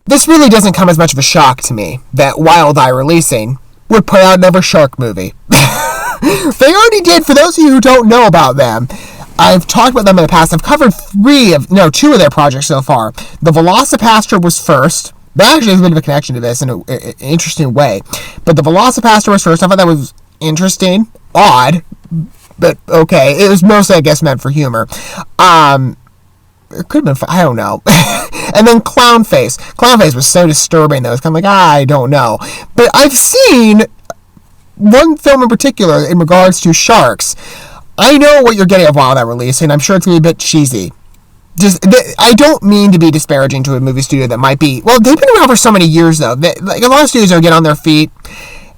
This really doesn't come as much of a shock to me that Wild Eye Releasing would put out another shark movie. They already did. For those of you who don't know about them, I've talked about them in the past. I've covered two of their projects so far. The Velocipaster was first. That actually has a bit of a connection to this in an interesting way. But the Velocipaster was first. I thought that was interesting. Odd. But okay. It was mostly, I guess, meant for humor. It could have been fun. I don't know. And then Clownface. Clownface was so disturbing that it was kind of like, I don't know. But I've seen one film in particular in regards to sharks. I know what you're getting at Wild Eye Releasing. I'm sure it's going to be a bit cheesy. I don't mean to be disparaging to a movie studio that might be... Well, they've been around for so many years, though. Like, a lot of studios will get on their feet,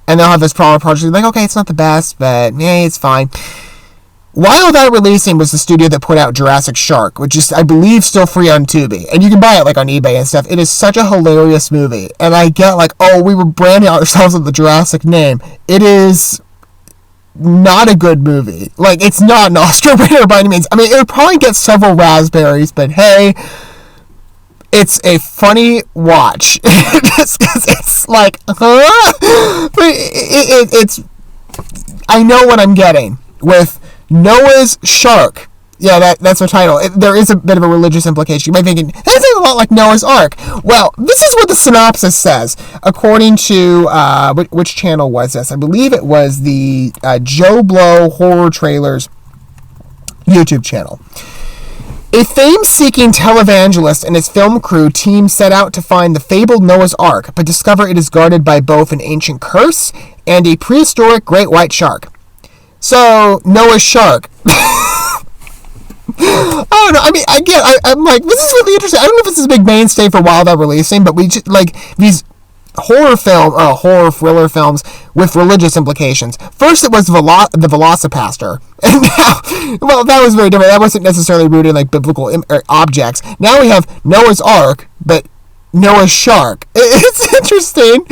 and they'll have this project. Like, okay, it's not the best, but, it's fine. Wild Eye Releasing was the studio that put out Jurassic Shark, which is, I believe, still free on Tubi. And you can buy it, like, on eBay and stuff. It is such a hilarious movie. And I get, like, we were branding ourselves with the Jurassic name. It is not a good movie. Like, it's not an Oscar winner by any means. I mean, it would probably get several raspberries, but hey, it's a funny watch. Just because it's like, huh? But it's... I know what I'm getting with Noah's Shark. Yeah, that's the title. There is a bit of a religious implication. You might be thinking, that sounds a lot like Noah's Ark. Well, this is what the synopsis says, according to, which channel was this? I believe it was the Joe Blow Horror Trailers YouTube channel. A fame-seeking televangelist and his film crew team set out to find the fabled Noah's Ark, but discover it is guarded by both an ancient curse and a prehistoric great white shark. So, Noah's Shark. I don't know. I mean, I'm like, this is really interesting. I don't know if this is a big mainstay for Wild Eye Releasing, but we just, like, these horror thriller films with religious implications. First, it was the Velocipaster, and now, well, that was very different. That wasn't necessarily rooted in, like, biblical objects. Now we have Noah's Ark, but Noah's Shark. It's interesting.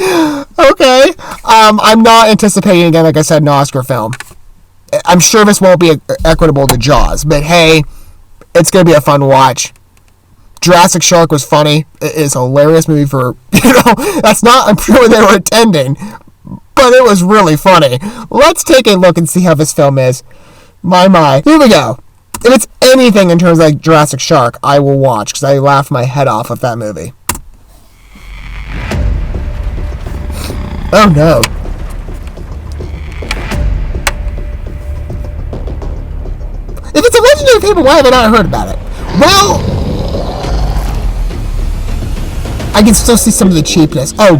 Okay. I'm not anticipating, again, like I said, an Oscar film. I'm sure this won't be equitable to Jaws, but hey, it's going to be a fun watch. Jurassic Shark was funny. It is a hilarious movie for, that's not, I'm sure they were intending, but it was really funny. Let's take a look and see how this film is. My. Here we go. If it's anything in terms of like Jurassic Shark, I will watch, because I laughed my head off at that movie. Oh no. If it's a legendary fable, why have I not heard about it? Well, I can still see some of the cheapness. Oh.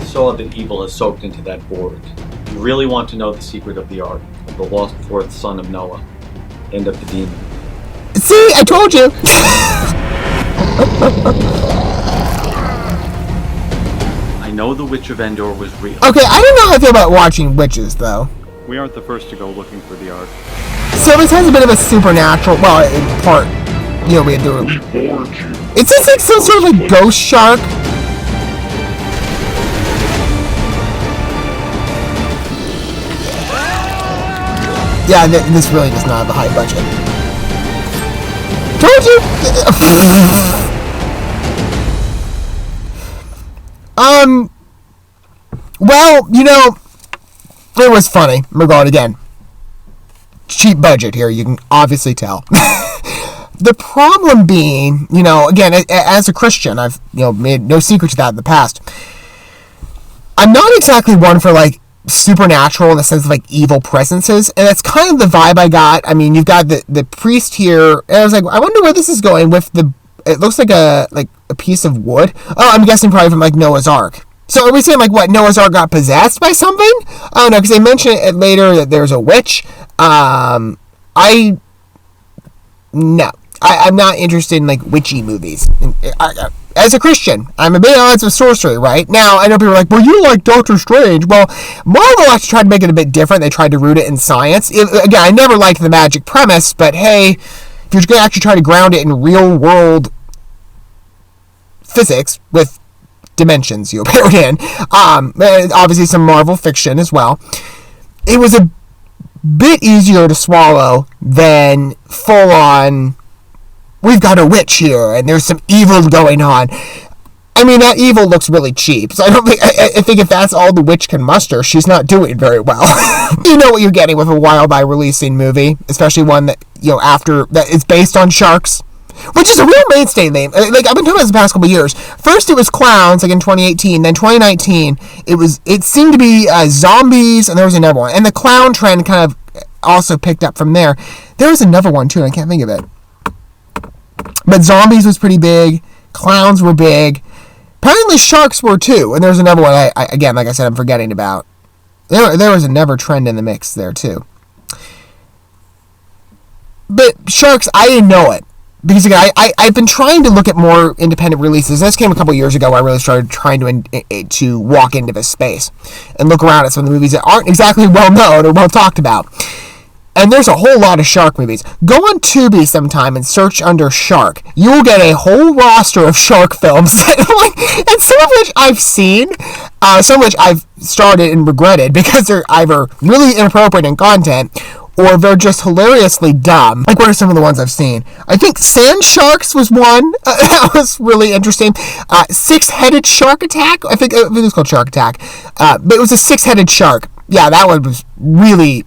Saw that evil has soaked into that board. You really want to know the secret of the ark, of the lost fourth son of Noah, and of the demon. See, I told you. I know the Witch of Endor was real. Okay, I don't know how I feel about watching witches, though. We aren't the first to go looking for the ark. So this has a bit of a supernatural, well, in part, we had to... Is this like some sort of like ghost shark? Yeah, this really does not have a high budget. Told you! Well, it was funny. Regard again. Cheap budget here, you can obviously tell. The problem being, again, as a Christian, I've made no secret to that in the past. I'm not exactly one for like supernatural in the sense of like evil presences, and that's kind of the vibe I got. I mean, you've got the priest here, and I was like, I wonder where this is going with it looks like a piece of wood. Oh, I'm guessing probably from like Noah's Ark. So are we saying, like, what, Noah's Ark got possessed by something? I don't know, because they mention it later that there's a witch. No. I'm not interested in, like, witchy movies. As a Christian, I'm a bit odds with sorcery, right? Now, I know people are like, well, you like Doctor Strange. Well, Marvel actually tried to make it a bit different. They tried to root it in science. Again, I never liked the magic premise, but hey, if you're going to actually try to ground it in real-world physics with dimensions you appeared in, obviously some Marvel fiction as well, it was a bit easier to swallow than full on, we've got a witch here and there's some evil going on. I mean, that evil looks really cheap, so I think if that's all the witch can muster, she's not doing very well. You know what you're getting with a Wild Eye releasing movie, especially one that, after, that is based on sharks, which is a real mainstay name. Like, I've been talking about this the past couple of years. First it was clowns, like in 2018, then 2019, it seemed to be zombies, and there was another one, and the clown trend kind of also picked up from there. There was another one, too, and I can't think of it. But zombies was pretty big, clowns were big, apparently sharks were too, and there's another one, I again, like I said, I'm forgetting about. There was another trend in the mix there too. But sharks, I didn't know it. Because again, I've been trying to look at more independent releases. This came a couple years ago where I really started trying to walk into this space and look around at some of the movies that aren't exactly well known or well talked about. And there's a whole lot of shark movies. Go on Tubi sometime and search under shark. You'll get a whole roster of shark films. And some of which I've seen, some of which I've started and regretted because they're either really inappropriate in content or they're just hilariously dumb. Like, what are some of the ones I've seen? I think Sand Sharks was one. That was really interesting. Six-Headed Shark Attack? I think it was called Shark Attack. But it was a six-headed shark. Yeah, that one was really...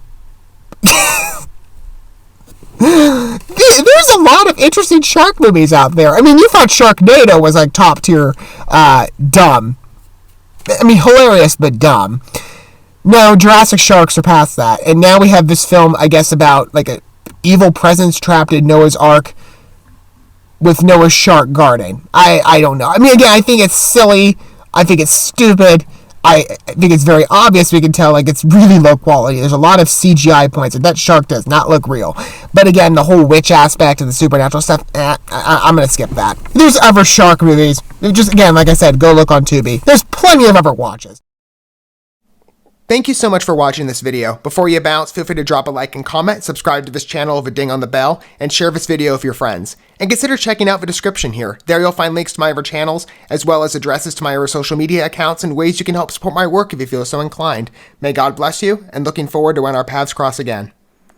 There's a lot of interesting shark movies out there. I mean, you thought Sharknado was like top tier dumb. I mean, hilarious but dumb. No, Jurassic Shark surpassed that. And now we have this film, I guess, about like a evil presence trapped in Noah's Ark with Noah's shark guarding. I don't know. I mean, again, I think it's silly. I think it's stupid. I think it's very obvious. We can tell, like, it's really low quality. There's a lot of CGI points, and that shark does not look real. But again, the whole witch aspect and the supernatural stuff, I'm going to skip that. There's other shark movies. Just, again, like I said, go look on Tubi. There's plenty of other watches. Thank you so much for watching this video. Before you bounce, feel free to drop a like and comment, subscribe to this channel with a ding on the bell, and share this video with your friends. And consider checking out the description here. There you'll find links to my other channels, as well as addresses to my other social media accounts and ways you can help support my work if you feel so inclined. May God bless you, and looking forward to when our paths cross again.